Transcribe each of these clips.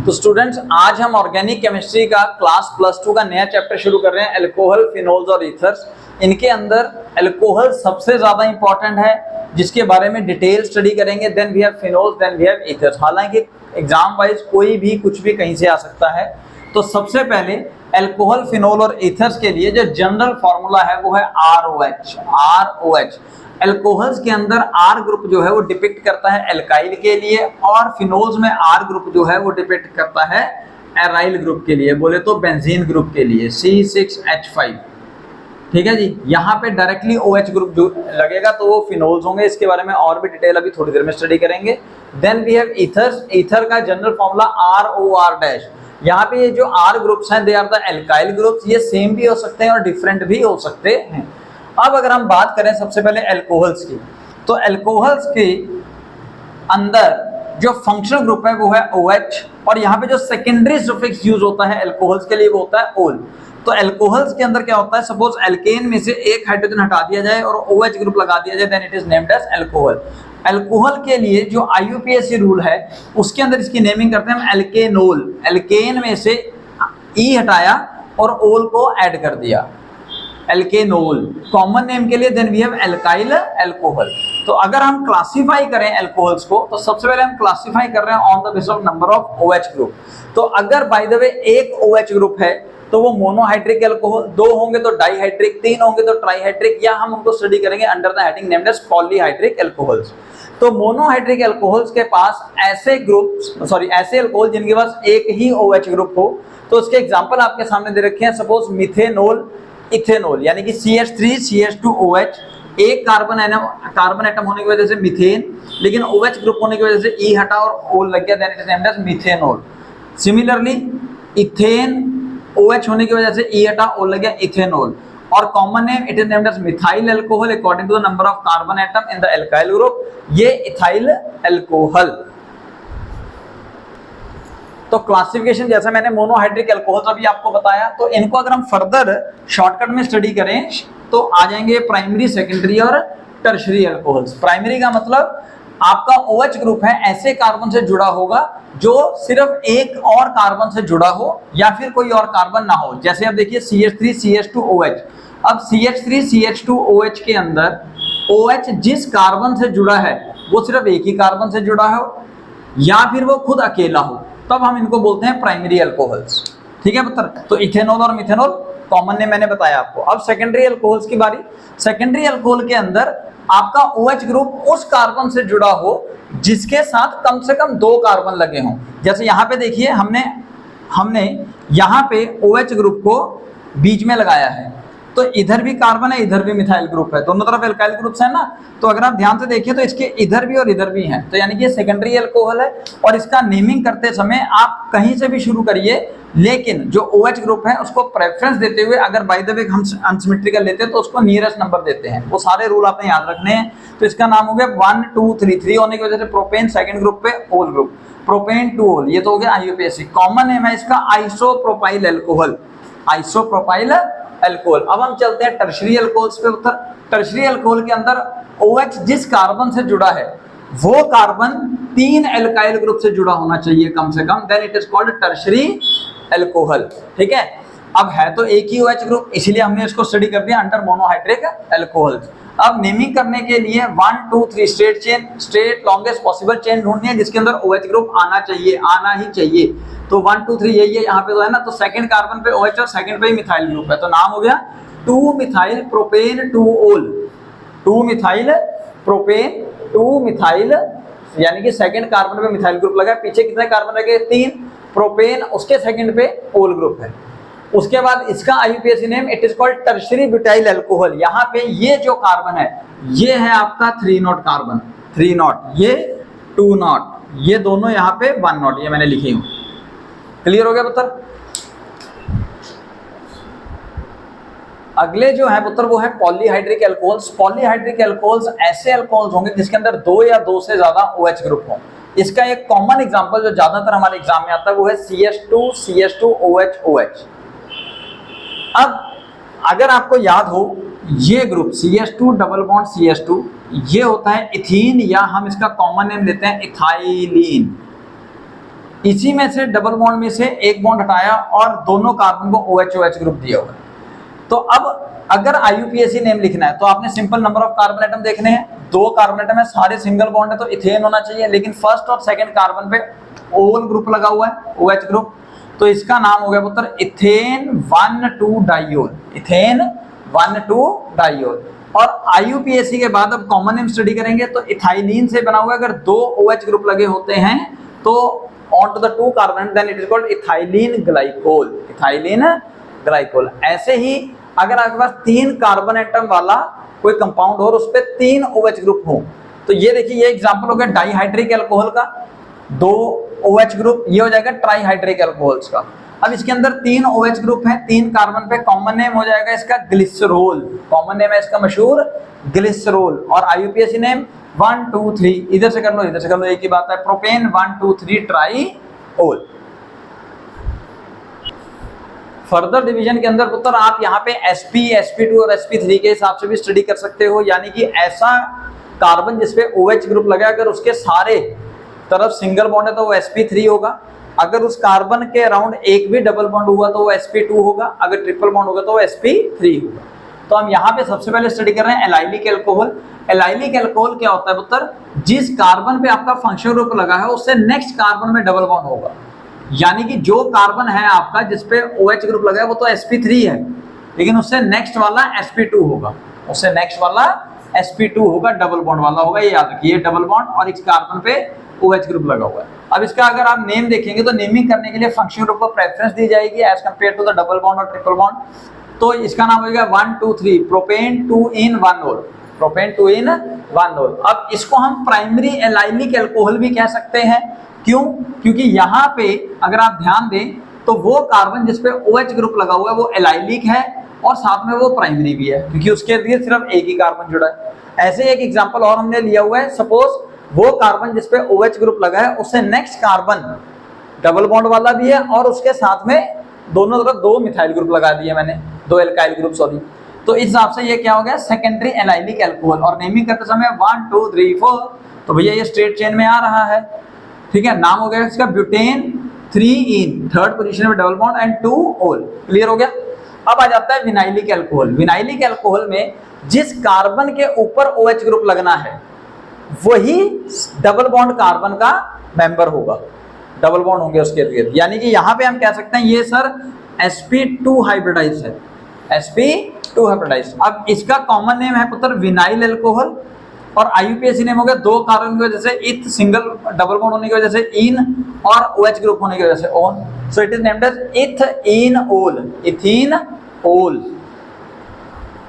तो स्टूडेंट्स, आज हम ऑर्गेनिक केमिस्ट्री का क्लास +2 का नया चैप्टर शुरू कर रहे हैं, अल्कोहल, फिनोल्स और ईथर्स। इनके अंदर अल्कोहल सबसे ज्यादा इंपॉर्टेंट है, जिसके बारे में डिटेल स्टडी करेंगे। Then we have phenols, then we have ethers. हालांकि एग्जाम वाइज कोई भी कुछ भी कहीं से आ सकता है। तो सबसे पहले अल्कोहल, फिनोल और ईथर्स के लिए जो जनरल फॉर्मूला है वो है ROH। अल्कोहल्स के अंदर R ग्रुप जो है वो डिपिक्ट करता है एल्काइल के लिए, और फिनोल्स में R ग्रुप जो है वो डिपिक्ट करता है एराइल ग्रुप के लिए, बोले तो बेंजीन ग्रुप के लिए C6H5। ठीक है जी। यहाँ पे डायरेक्टली OH ग्रुप जो लगेगा तो वो फिनोल्स होंगे। इसके बारे में और भी डिटेल अभी थोड़ी देर में स्टडी करेंगे। Then we have ethers. Ether का जनरल फॉर्मूला ROR-। यहाँ पे ये जो R ग्रुप्स हैं they are the alkyl groups. ये सेम भी हो सकते हैं और डिफरेंट भी हो सकते हैं। अब अगर हम बात करें सबसे पहले अल्कोहल्स की, तो अल्कोहल्स के अंदर जो फंक्शनल ग्रुप है वो है OH, और यहाँ पे जो सेकेंडरी सफिक्स यूज होता है अल्कोहल्स के लिए वो होता है ओल। तो अल्कोहल्स के अंदर क्या होता है, सपोज एल्केन में से एक हाइड्रोजन हटा दिया जाए और OH ग्रुप लगा दिया जाए, then it is named as alcohol. Alcohol के लिए जो IUPAC रूल है उसके अंदर इसकी नेमिंग करते हैं हम एल्केनोल। एल्केन में से E हटाया और ओल को ऐड कर दिया, एल्केनोल कॉमन नेम के लिए। Then we have alkyl alcohol. तो अगर हम क्लासिफाई करें अल्कोहल्स को, तो सबसे पहले हम क्लासिफाई कर रहे हैं on the basis of number of OH group. तो अगर बाय द वे एक OH ग्रुप है तो वो मोनोहाइड्रिक अल्कोहल, 2 होंगे तो डाइहाइड्रिक, 3 होंगे तो ट्राइहाइड्रिक, या हम उनको स्टडी करेंगे under the heading named as polyhydric alcohols. तो मोनोहाइड्रिक अल्कोहल्स के पास ऐसे अल्कोहल जिनके पास एक ही OH ग्रुप हो, तो उसके एग्जांपल आपके सामने दे रखे हैं। सपोज मिथेनोल, इथेनॉल, यानी कि CH3CH2OH, एक कार्बन एटम होने की वजह से मिथेन, लेकिन OH ग्रुप होने की वजह से E हटा और ओल लग गया, then it is named as methanol. Similarly ethane, OH होने की वजह से E हटा, ओल लग गया, इथेनॉल। और common name it is named as methyl alcohol according to the number of carbon atom in the alkyl group, ये इथाइल अल्कोहल। तो क्लासिफिकेशन जैसा मैंने मोनोहाइड्रिक अल्कोहल्स अभी आपको बताया, तो इनको अगर हम फर्दर शॉर्टकट में स्टडी करें तो आ जाएंगे प्राइमरी, सेकेंडरी और टर्शरी अल्कोहल्स। प्राइमरी का मतलब आपका OH ग्रुप है ऐसे कार्बन से जुड़ा होगा जो सिर्फ एक और कार्बन से जुड़ा हो या फिर कोई और कार्बन ना हो। जैसे अब देखिए CH3CH2OH। अब CH3CH2OH के अंदर OH जिस कार्बन से जुड़ा है वो सिर्फ एक ही कार्बन से जुड़ा हो या फिर वो खुद अकेला हो, तब हम इनको बोलते हैं प्राइमरी अल्कोहल्स। ठीक है पुत्र। तो इथेनॉल और मिथेनॉल कॉमन ने मैंने बताया आपको। अब सेकेंडरी अल्कोहल्स की बारी। सेकेंडरी अल्कोहल के अंदर आपका OH ग्रुप उस कार्बन से जुड़ा हो जिसके साथ कम से कम 2 कार्बन लगे हों। जैसे यहाँ पे देखिए हमने यहाँ पे OH ग्रुप को बीच में लगाया है, तो इधर भी कार्बन है, इधर भी मिथाइल ग्रुप है, दोनों तरफ एल्काइल ग्रुप्स है ना। तो अगर आप ध्यान से देखिए तो इसके इधर भी और इधर भी हैं, तो यानी कि ये सेकेंडरी अल्कोहल है। और इसका नेमिंग करते समय आप कहीं से भी शुरू करिए, लेकिन जो OH ग्रुप है उसको प्रेफरेंस देते हुए, अगर बाय द वे हम अनसिमेट्रिकल लेते हैं तो उसको नियरेस्ट नंबर देते हैं। वो सारे रूल आपने याद रखने हैं। तो इसका नाम हो गया 1 2 3 होने की वजह से प्रोपेन सेकंड ग्रुप पे ओल ग्रुप, प्रोपेन 2 ओल, ये तो हो गया IUPAC। कॉमन नेम है इसका आइसोप्रोपाइल अल्कोहल, आइसोप्रोपाइल अल्कोहल। अब हम चलते हैं टर्शरी अल्कोहल्स पे। उत्तर टर्शरी अल्कोहल के अंदर OH जिस कार्बन से जुड़ा है वो कार्बन 3 एल्काइल ग्रुप से जुड़ा होना चाहिए कम से कम, then it is called tertiary alcohol. ठीक है। अब है तो एक ही OH ग्रुप, इसीलिए हमने इसको स्टडी कर दिया अंडर मोनोहाइड्रिक अल्कोहल्स। अब नेमिंग करने के लिए 1 2 3 straight chain, straight longest possible chain ढूंढनी है जिसके अंदर OH ग्रुप आना चाहिए, आना ही चाहिए। तो 1 2 3 यही है यहाँ पे तो है ना। तो सेकंड कार्बन पे OH और सेकंड पे ही मिथाइल ग्रुप है, तो नाम हो गया 2 मिथाइल प्रोपेन 2 ओल, 2 मिथाइल प्रोपेन 2 मिथाइल, यानी कि सेकंड कार्बन पे मिथाइल ग्रुप लगा है। पीछे कितने कार्बन लगे, 3, प्रोपेन उसके सेकंड पे ओल ग्रुप है। उसके बाद इसका IUPAC name it is called tertiary butyl alcohol. यहाँ पे ये जो कार्बन है ये है आपका 3 नॉट कार्बन, 3 नॉट, ये 2 नॉट, ये दोनों यहाँ पे 1 नॉट, ये मैंने लिखी हूँ। क्लियर हो गया पुत्र। अगले जो है पुत्र वो है पॉलीहाइड्रिक अल्कोहल्स। पॉलीहाइड्रिक अल्कोहल्स ऐसे अल्कोहल्स होंगे जिसके अंदर 2 या 2 से ज्यादा OH ग्रुप हो। इसका एक कॉमन एग्जांपल जो ज्यादातर हमारे एग्जाम में आता है वो है CH2CH2OH। अब अगर आपको याद हो ये group CH2 double bond CH2 ये होता है इथीन, या हम इसका कॉमन नेम लेते हैं इथाइलिन। इसी में से डबल बॉन्ड में से एक बॉन्ड हटाया और दोनों कार्बन को OH OH ग्रुप दिया हुआ है। तो अब अगर IUPAC नेम लिखना है तो आपने simple number of carbon atom देखने हैं, 2 कार्बन एटम है, सारे सिंगल बॉन्ड है तो इथेन होना चाहिए, लेकिन फर्स्ट और सेकंड कार्बन पे OL ग्रुप लगा हुआ है, OH ग्रुप, तो इसका नाम हो गया पुत्र इथेन 1,2 डाइयोल, इथेन 1,2 डाइयोल। और IUPAC के बाद अब कॉमन नेम स्टडी करेंगे तो इथाइलिन से बना हुआ है, अगर 2 OH ग्रुप लगे होते हैं तो on to the 2 carbon then it is called ethylene glycol, ethylene glycol. ऐसे ही अगर आपके पास 3 कार्बन एटम वाला कोई कंपाउंड हो और उस पे 3 OH ग्रुप हो, तो ये देखिए ये एग्जांपल हो गया डाइहाइड्रिक अल्कोहल का, 2 OH ग्रुप, ये हो जाएगा ट्राइहाइड्रिक अल्कोहल्स का। अब इसके अंदर 3 OH ग्रुप हैं, 3 कार्बन पे, कॉमन नेम हो जाएगा इसका ग्लिसरॉल, कॉमन नेम है इसका मशहूर ग्लिसरॉल। और IUPAC नेम 1 2 3, इधर से कर लो इधर से कर लो, एक ही बात है, प्रोपेन 1 2 3 ट्राइओल। फर्दर डिवीजन के अंदर पुत्र आप यहाँ पे sp sp2 और sp3 के हिसाब से भी स्टडी कर सकते हो, यानी कि ऐसा कार्बन जिसपे OH ग्रुप लगा, अगर उसके सारे तरफ सिंगल बॉन्ड है तो वो sp3 होगा, अगर उस कार्बन के अराउंड एक भी डबल बॉन्ड हुआ तो वो sp2 होगा, अगर ट्रिपल बॉन्ड होगा तो वो sp3 होगा। तो हम यहाँ पे सबसे पहले स्टडी कर रहे हैं एलाइलिक अल्कोहल। एलाइलिक अल्कोहल क्या होता है पुत्र, जिस कार्बन पे आपका फंक्शनल ग्रुप लगा है उससे नेक्स्ट कार्बन में डबल बॉन्ड होगा, यानी कि जो कार्बन है आपका जिसपे OH ग्रुप लगा है वो तो sp3 है, लेकिन उससे नेक्स्ट वाला sp2 होगा, उससे नेक्स्ट वाला sp2 होगा, डबल बॉन्ड वाला होगा, ये याद रखिए, डबल बॉन्ड और इस कार्बन पे OH ग्रुप लगा हुआ है। अब इसका अगर आप नेम देखेंगे तो नेमिंग करने के लिए फंक्शनल ग्रुप को प्रेफरेंस दी जाएगी as compare to the double bond और ट्रिपल बॉन्ड। तो इसका नाम होगा 1 2 3 propane 2 in 1 ol, propane 2 in 1 ol। अब इसको हम प्राइमरी एलाइलिक अल्कोहल भी कह सकते हैं, क्यों? क्योंकि यहाँ पे अगर आप ध्यान दें तो वो कार्बन जिसपे OH ग्रुप लगा हुआ है वो एलाइलिक है और साथ में वो प्राइमरी भी है, क्योंकि उसके लिए सिर्फ एक ही कार्बन जुड़ा है। ऐसे एक एग्जांपल और हमने लिया हुआ है, सपोज वो कार्बन जिसपे OH ग्रुप लगा है उससे नेक्स्ट कार्बन डबल बॉन्ड वाला भी है और उसके साथ में दोनों तरफ 2 मिथाइल ग्रुप लगा दिए मैंने, 2 एल्काइल ग्रुप, सॉरी। तो इस हिसाब से ये क्या हो गया, सेकेंडरी एलाइलिक अल्कोहल। और नेमिंग करते समय 1 2 3 4, तो भैया ये स्ट्रेट चेन में आ रहा है, ठीक है। नाम हो गया इसका ब्यूटेन 3 in, थर्ड पोजीशन में double bond and 2 ol, clear हो गया। अब आ जाता है विनाइलिक अल्कोहल। विनाइलिक अल्कोहल में जिस कार्बन के ऊपर OH ग्रुप लगना है वही डबल बॉन्ड कार्बन का मेंबर होगा, डबल बॉन्ड होंगे उसके इर्द-गिर्द, यानी कि यहाँ पे हम कह सकते हैं ये सर sp2 हाइब्रिडाइज है, sp2 हाइब्रिडाइज। अब इसका कॉमन नेम है पुत्र विनाइल अल्कोहल और IUPAC नेम हो गया 2 कार्बन की वजह से इथ, सिंगल डबल बॉन्ड होने की वजह से इन और OH ग्रुप होने की वजह से ओन, so it is named as ethanol, ethanol.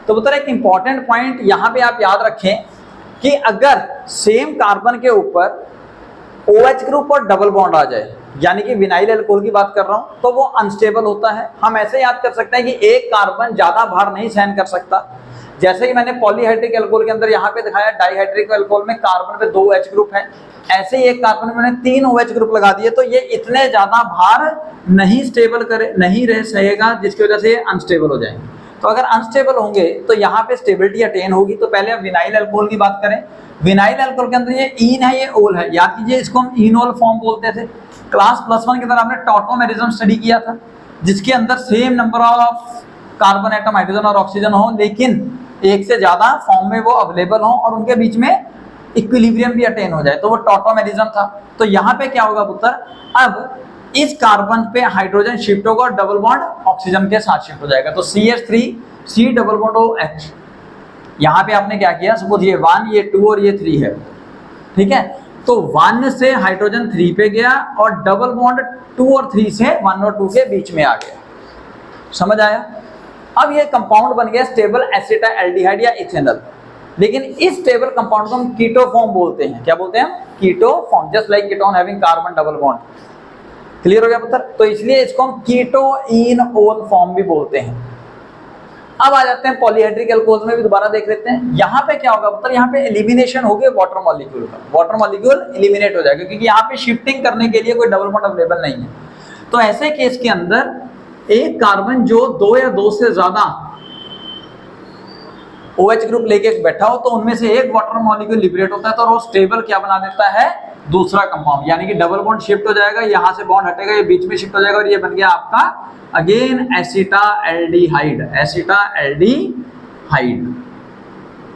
तो पुत्र एक इंपॉर्टेंट पॉइंट यहाँ पे आप याद रखें कि अगर सेम कार्बन के ऊपर OH ग्रुप और डबल बॉन्ड आ जाए, यानी कि विनाइल अल्कोहल की बात कर रहा हूं, तो वो अनस्टेबल होता है। हम ऐसे याद कर सकते हैं कि एक कार्बन ज्यादा भार नहीं सहन कर सकता, जैसे कि मैंने पॉलीहाइड्रिक अल्कोहल के अंदर यहाँ पे दिखाया, डाइहाइड्रिक अल्कोहल में कार्बन पे 2 H ग्रुप है, ऐसे ही एक कार्बन में मैंने 3 OH ग्रुप लगा दिए, तो ये इतने ज्यादा भार नहीं स्टेबल करे, नहीं रह सकेगा, जिसकी वजह से ये अनस्टेबल हो जाएंगे। तो अगर अनस्टेबल होंगे तो यहाँ पे स्टेबिलिटी अटेन होगी। तो पहले अब विनाइल अल्कोहल की बात करें, विनाइल अल्कोहल के अंदर ये इन है, ये ओल है, याद कीजिए इसको हम इनोल फॉर्म बोलते थे। क्लास +1 के अंदर आपने टॉटोमेरिज्म स्टडी किया था, जिसके अंदर same number of carbon atom, hydrogen और ऑक्सीजन हो, लेकिन एक से ज्यादा फॉर्म में वो अवेलेबल हो और उनके बीच में इक्विलिब्रियम भी अटेन हो जाए, तो वो टॉटोमेरिज्म था। तो यहाँ पे क्या होगा पुत्र, अब इस कार्बन पे हाइड्रोजन शिफ्ट होगा और डबल बॉन्ड ऑक्सीजन के साथ शिफ्ट हो जाएगा, तो CH3 C double bond OH। यहाँ पे आपने क्या किया, सपोज ये 1, ये 2 और ये 3 है, ठीक है। तो 1 से हाइड्रोजन 3 पे गया और डबल बॉन्ड 2 और 3 से 1 और 2 के बीच में आ गया, समझ आया। अब ये कंपाउंड बन गया स्टेबल एसिटाल्डिहाइड या इथेनॉल, लेकिन इस स्टेबल कंपाउंड को हम कीटो फॉर्म बोलते हैं। क्या बोलते हैं, keto form, just like ketone having carbon double bond, clear हो गया पुत्र। तो इसलिए इसको हम कीटोइनोल फॉर्म भी बोलते हैं। अब आ जाते हैं पॉलीहाइड्रिक अल्कोहल में भी दोबारा देख लेते हैं। यहाँ पे क्या होगा पुत्र, यहाँ पे एलिमिनेशन हो गया वाटर मॉलिक्यूल का, वाटर मॉलिक्यूल एलिमिनेट हो जाएगा, क्योंकि यहाँ पे शिफ्टिंग करने के लिए कोई डबल बॉन्ड अवेलेबल नहीं है। तो ऐसे केस के अंदर एक कार्बन जो 2 या 2 से ज्यादा OH ग्रुप लेके बैठा हो, तो उनमें से एक वाटर मॉलिक्यूल लिबरेट होता है, तो वो स्टेबल क्या बना देता है, दूसरा कंपाउंड, यानी कि डबल बॉन्ड शिफ्ट हो जाएगा, यहां से बॉन्ड हटेगा, ये बीच में शिफ्ट हो जाएगा और ये बन गया आपका अगेन एसिटाल्डिहाइड, एसिटाल्डिहाइड।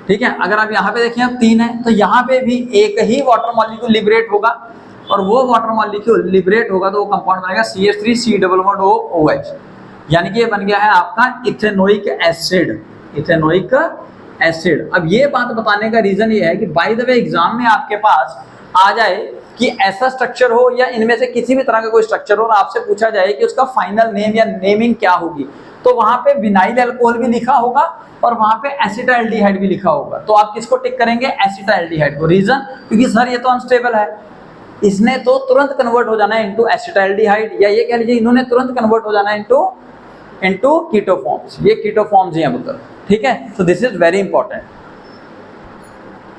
ठीक है, अगर आप यहाँ पे देखिए अब 3 है तो यहाँ पे भी एक ही वाटर मॉलिक्यूल लिबरेट होगा और वो वाटर मॉलिक्यूल लिबरेट होगा तो वो कंपाउंड बनेगा CH3 डबल बॉन्ड OH, यानी कि ये बन गया है आपका इथेनोइक एसिड, इथेनोइक एसिड। अब ये बात बताने का रीजन ये है कि बाय द वे एग्जाम में आपके पास आ जाए कि ऐसा स्ट्रक्चर हो या इनमें से किसी भी तरह का कोई स्ट्रक्चर हो और आपसे पूछा जाए कि उसका फाइनल नेम या नेमिंग क्या होगी, तो वहां पे विनाइल अल्कोहल भी लिखा होगा और वहां पे एसिटाल्डिहाइड भी लिखा होगा, तो आप किसको टिक करेंगे? एसिटाल्डिहाइड को। रीजन, क्योंकि सर ये तो अनस्टेबल है, इसने तो तुरंत कन्वर्ट हो जाना है इनटू एसिटाल्डिहाइड, या ये कह लीजिए इन्होंने तुरंत कन्वर्ट हो जाना है इनटू कीटोफॉर्म्स, ये कीटोफॉर्म्स हैं पुत्र। ठीक है, तो दिस इज वेरी इंपॉर्टेंट।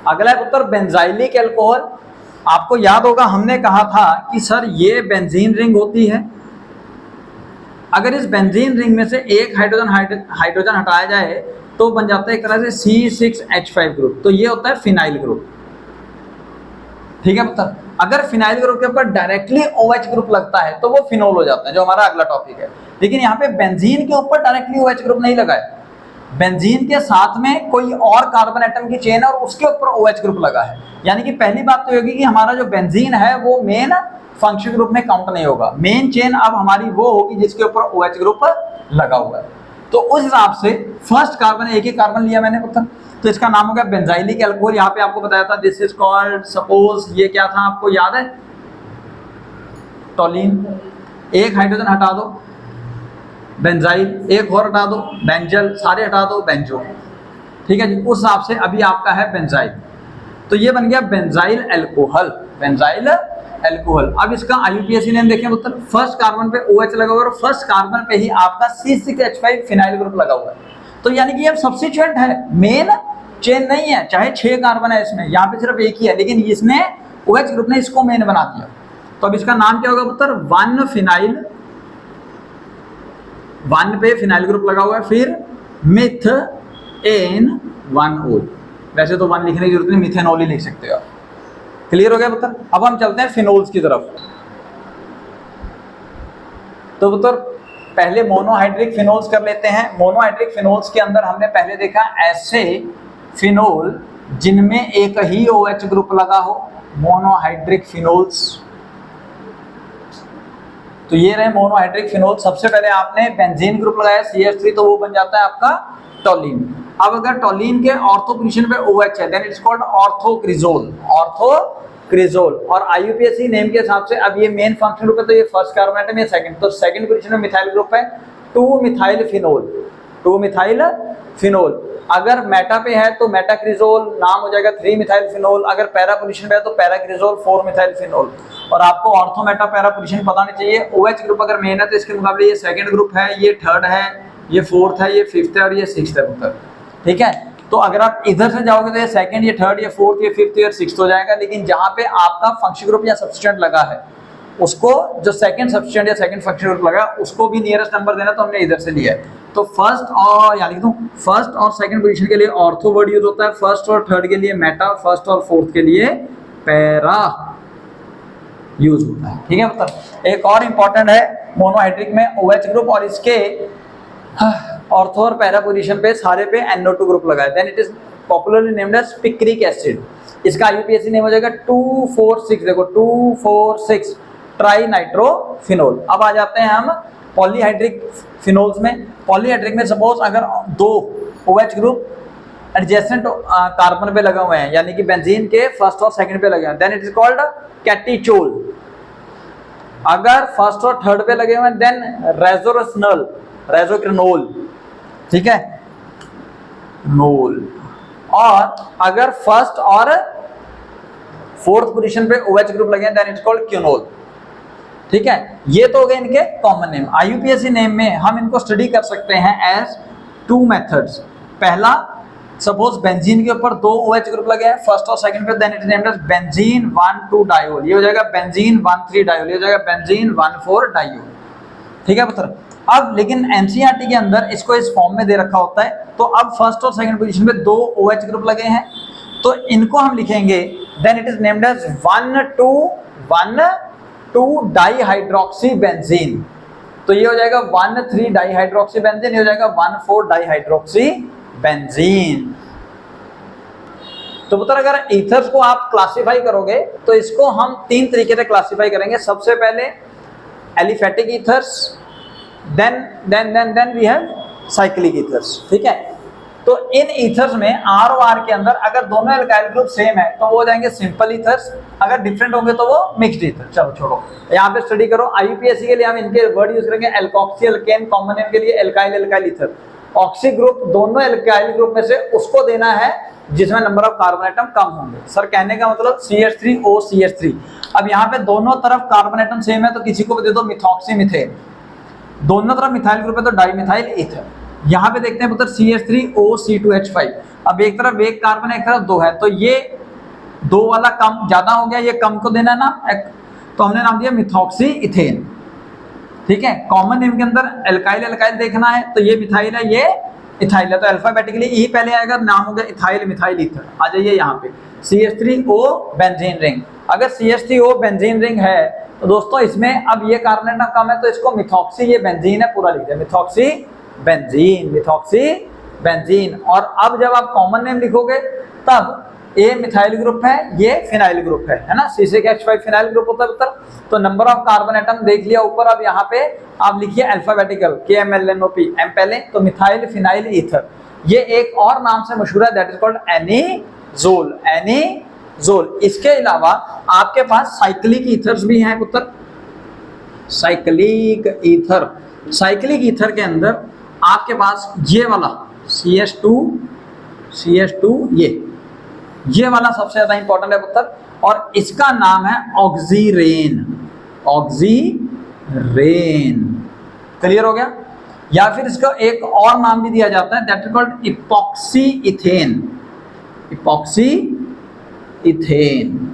अगला है पुत्र बेंजाइलिक अल्कोहल। आपको याद होगा हमने कहा था कि सर ये बेंजीन रिंग होती है, अगर इस बेंजीन रिंग में से एक हाइड्रोजन हटाया जाए तो बन जाता है एक तरह से C6H5 ग्रुप, तो ये होता है फिनाइल ग्रुप। ठीक है पुत्र, अगर फिनाइल ग्रुप के ऊपर डायरेक्टली OH ग्रुप लगता है तो वो फिनोल हो जाता है, जो हमारा अगला टॉपिक है। लेकिन यहाँ पे बेंजीन के ऊपर डायरेक्टली OH ग्रुप नहीं लगा है, बेंजीन के साथ में कोई और कार्बन एटम की चेन है और उसके ऊपर OH ग्रुप लगा है, यानी कि पहली बात तो होगी कि हमारा जो बेंजीन है वो मेन फंक्शन ग्रुप में काउंट नहीं होगा, मेन चेन अब हमारी वो होगी जिसके ऊपर OH ग्रुप लगा हुआ है। तो उस हिसाब से फर्स्ट कार्बन, एक ही कार्बन लिया मैंने पुत्र, तो इसका नाम हो गया बेंजाइलिक अल्कोहल। यहाँ पे आपको बताया था दिस इज कॉल्ड, सपोज ये क्या था आपको याद है? टोलिन। एक हाइड्रोजन हटा दो बेंजाइल, एक और हटा दो बेंजल, सारे हटा दो बेंजो। ठीक है जी, उस हिसाब से अभी आपका है बेंजाइल, तो ये बन गया बेंजाइल अल्कोहल, बेंजाइल अल्कोहल। अब इसका IUPAC नेम देखें पुत्र, फर्स्ट कार्बन पे OH लगा हुआ है और फर्स्ट कार्बन पे ही आपका C6H5 फिनाइल ग्रुप लगा हुआ है, तो यानी कि ये सब्स्टिट्यूएंट है, मेन चेन नहीं है, चाहे 6 कार्बन है इसमें, यहाँ पे सिर्फ एक ही है, लेकिन इसने OH ग्रुप ने इसको मेन बना दिया। तो अब इसका नाम क्या होगा पुत्र? 1 फिनाइल, 1 पे फिनाइल ग्रुप लगा हुआ है, फिर मिथेन 1 वैसे तो 1 लिखने की जरूरत नहीं, मिथेनॉल ही लिख सकते हो। क्लियर हो गया पुत्र? अब हम चलते हैं फिनोल्स की तरफ। तो पुत्र पहले मोनोहाइड्रिक फिनोल्स कर लेते हैं। मोनोहाइड्रिक फिनोल्स के अंदर हमने पहले देखा ऐसे फिनोल जिनमें एक ही OH ग्रुप लगा हो, मोनोहाइड्रिक फिनोल्स। तो ये रहे मोनोहाइड्रिक फिनोल। सबसे पहले आपने बेंजीन ग्रुप लगाया CH3, तो वो बन जाता है आपका टोलिन। अब अगर टोलिन के ऑर्थो पोजीशन पे OH है देन इट्स कॉल्ड ऑर्थोक्रिजोल, ऑर्थोक्रिजोल। और IUPAC नेम के हिसाब से अब ये मेन फंक्शन ग्रुप है, तो ये फर्स्ट कार्बन एटम, ये सेकंड, तो सेकंड पोजीशन में मिथाइल ग्रुप है 2 मिथाइल फिनोल, 2 मिथाइल फिनोल। अगर मेटा पे है तो मेटाक्रिजोल, नाम हो जाएगा 3 मिथाइल फिनोल। अगर पैरा पोजीशन पे है तो पैराक्रिजोल 4 मिथाइल फिनोल। और आपको ऑर्थो मेटा पैरा पोजीशन पता नहीं चाहिए। OH ग्रुप अगर मेन है तो इसके मुकाबले ये सेकंड ग्रुप है, ये थर्ड है, ये फोर्थ है, ये फिफ्थ है और ये सिक्स्थ है पुत्र। ठीक है, तो अगर आप इधर से जाओगे तो ये सेकंड, ये थर्ड, ये फोर्थ, ये फिफ्थ, ये सिक्स्थ हो जाएगा। लेकिन जहां पे आपका फंक्शन ग्रुप या सब्स्टिट्यूएंट लगा है उसको, जो सेकंड सब्स्टिट्यूएंट या सेकंड फंक्शन ग्रुप लगा उसको भी नियरेस्ट नंबर देना, तो हमने इधर से लिया है। तो फर्स्ट और यानी तो फर्स्ट और सेकंड पोजीशन के लिए ऑर्थो वर्ड यूज होता है, फर्स्ट और थर्ड के लिए मेटा, फर्स्ट और फोर्थ के लिए पैरा यूज होता है। ठीक है मतलब एक और इंपॉर्टेंट है मोनोहाइड्रिक में OH ग्रुप, और इसके ऑर्थो और पैरा पोजीशन पे सारे पे NO2 ग्रुप लगा है, then it is popularly named as picric acid. इसका IUPAC नेम हो जाएगा 2,4,6, देखो 2,4,6 ट्राई नाइट्रोफिनोल। अब आ जाते हैं हम पॉलीहाइड्रिक फिनोल्स में। पॉलीहाइड्रिक में सपोज अगर 2 OH ग्रुप एडजेसेंट कार्बन पे लगे हुए हैं, यानी कि बेंजीन के फर्स्ट और सेकंड पे लगे हैं, देन इट इज कॉल्ड कैटिचोल। अगर फर्स्ट और थर्ड पे लगे हुए हैं देन रेजोरेसनल, रेजोक्रिनोल। ठीक है, नोल। और अगर फर्स्ट और फोर्थ पोजीशन पे OH ग्रुप लगे हैं देन इट्स कॉल्ड क्यूनोल। ठीक है, ये तो हो गए इनके कॉमन नेम। IUPAC नेम में हम इनको स्टडी कर सकते हैं एज 2 मेथड्स। पहला, सपोज बेंजीन के ऊपर 2 OH ग्रुप लगे हैं फर्स्ट और सेकंड पे, then it is named as benzene 1,2 diol. ये हो जाएगा बेंजीन 1,3 डायोल, ये हो जाएगा बेंजीन 1,4 डायोल। ठीक है पुत्र। अब लेकिन NCERT के अंदर इसको इस फॉर्म में दे रखा होता है। तो अब फर्स्ट और सेकंड पोजीशन पे 2 OH ग्रुप लगे हैं, तो इनको हम लिखेंगे then it is named as 1,2 dihydroxy benzene. तो ये हो जाएगा 1,3 डाइहाइड्रोक्सी बेंजीन, ये हो जाएगा 1,4 डाइहाइड्रोक्सी बेंजीन। तो पुत्र अगर ईथर्स को आप क्लासिफाई करोगे तो इसको हम 3 तरीके से क्लासिफाई करेंगे। सबसे पहले aliphatic ethers, then we have cyclic ethers, ठीक है। तो इन ईथर्स में आर और आर के अंदर अगर दोनों एल्काइल ग्रुप सेम है तो वो हो जाएंगे सिंपल ईथर्स, अगर डिफरेंट होंगे तो वो मिक्स्ड ईथर। चलो छोड़ो, यहाँ पे स्टडी करो। आईयूपीएससी के लिए हम इनके वर्ड यूज करेंगे एल्कोक्सी एल्केन, कॉमन नेम के लिए alkyl alkyl ether. Oxy group दोनों एल्काइल ग्रुप में से उसको देना है जिसमें नंबर ऑफ कार्बन एटम कम होंगे। सर कहने का मतलब CH3OCH3। अब यहाँ पे दोनों तरफ कार्बन एटम सेम है तो किसी को भी दे दो मिथॉक्सी मिथेन, दोनों तरफ मिथाइल ग्रुप है तो डाइमिथाइल ईथर। यहाँ पे देखते हैं पुत्र CH3OC2H5। अब एक तरफ एक कार्बन है एक तरफ 2 है तो ये 2 वाला कम ज्यादा हो गया, ये कम को देना ना, तो हमने नाम दिया मिथॉक्सी इथेन, ठीक है। कॉमन नेम के अंदर एल्काइल एल्काइल देखना है तो ये मिथाइल है ये इथाइल है, तो अल्फाबेटिकली ई पहले आएगा, नाम हो गया इथाइल मिथाइल ईथर। आ जाइए यहाँ पे CH3O बेंजीन रिंग। अगर CH3O बेंजीन रिंग है तो दोस्तों इसमें अब ये कार्बन एटम कम है तो इसको मिथॉक्सी, ये बेंजीन है पूरा लिख दिया मिथॉक्सी बेंजीन, मिथॉक्सी बेंजीन। और अब जब आप कॉमन नेम लिखोगे तब ए मिथाइल ग्रुप है ये फिनाइल ग्रुप है ना, C6H5 फिनाइल ग्रुप होता है उत्तर। तो नंबर ऑफ कार्बन एटम देख लिया ऊपर। अब यहाँ पे आप लिखिए अल्फाबेटिकल KMLNOP, एम पहले तो मिथाइल फिनाइल ईथर। ये एक और नाम से मशहूर है दैट इज कॉल्ड एनीजोल, एनीजोल। इसके अलावा आपके पास साइक्लिक ईथर्स भी हैं पुत्र, साइक्लिक ईथर। साइक्लिक ईथर के अंदर आपके पास ये वाला CH2 ये वाला सबसे ज्यादा इंपॉर्टेंट है पुत्र, और इसका नाम है ऑक्सीरेन, ऑक्सीरेन। क्लियर हो गया। या फिर इसका एक और नाम भी दिया जाता है that is called epoxy ethane, epoxy ethane.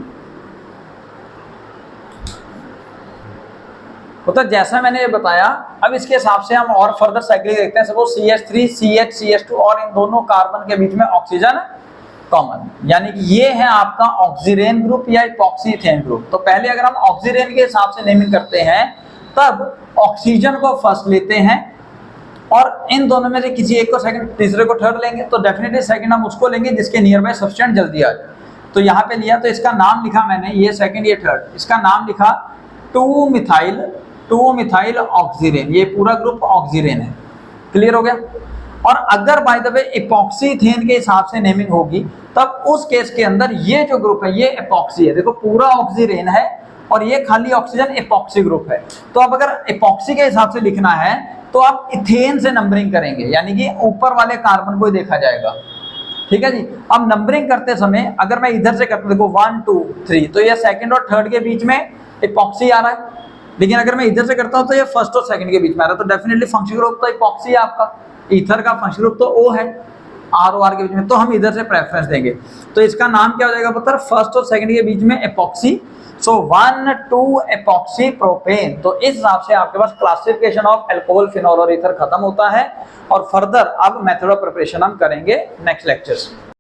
तो जैसा मैंने ये बताया, अब इसके हिसाब से हम और फर्दर साइक्लिक देखते हैं। सपोज CH3 CH CH2 और इन दोनों कार्बन के बीच में ऑक्सीजन कॉमन, यानी कि ये है आपका ऑक्सीरेन ग्रुप या इपॉक्सी इथेन ग्रुप। तो पहले अगर हम ऑक्सीरेन के हिसाब से नेमिंग करते हैं तब ऑक्सीजन को फर्स्ट लेते हैं और इन दोनों में से किसी एक को सेकंड, तीसरे को थर्ड लेंगे, तो डेफिनेटली सेकंड हम उसको लेंगे जिसके नियर बाय सब्सटेंट जल्दी आ जाए। तो यहाँ पे लिया तो इसका नाम लिखा मैंने, ये सेकंड ये थर्ड, इसका नाम लिखा 2 मिथाइल ऑक्सीरेन, ये पूरा ग्रुप ऑक्सीरेन है। क्लियर हो गया। और अगर by the way epoxy ethane के हिसाब से नेमिंग होगी तब उस केस के अंदर ये जो ग्रुप है ये इपॉक्सी है, देखो पूरा ऑक्सीरेन है और ये खाली ऑक्सीजन इपॉक्सी ग्रुप है। तो अब अगर इपॉक्सी के हिसाब से लिखना है तो आप इथेन से नंबरिंग करेंगे, यानी कि ऊपर वाले कार्बन को ही देखा जाएगा, ठीक है जी। अब नंबरिंग करते समय अगर मैं इधर से करता देखो 1 2 3 तो ये सेकंड और थर्ड के बीच में इपॉक्सी आ रहा है, लेकिन अगर मैं इधर से करता हूं तो ये फर्स्ट और सेकंड के बीच में आ रहा है, तो डेफिनेटली फंक्शनल ग्रुप तो इपॉक्सी है आपका, ईथर का फंक्शनल ग्रुप तो O है, R और R के बीच में, तो हम इधर से प्रेफरेंस देंगे। तो इसका नाम क्या हो जाएगा पुत्र, फर्स्ट और सेकंड के बीच में इपॉक्सी, सो 1 2 इपॉक्सी प्रोपेन। तो इस हिसाब से आपके पास क्लासिफिकेशन ऑफ अल्कोहल फिनॉल और ईथर खत्म होता है। और फर्दर अब मेथड ऑफ प्रिपरेशन हम करेंगे नेक्स्ट लेक्चर से।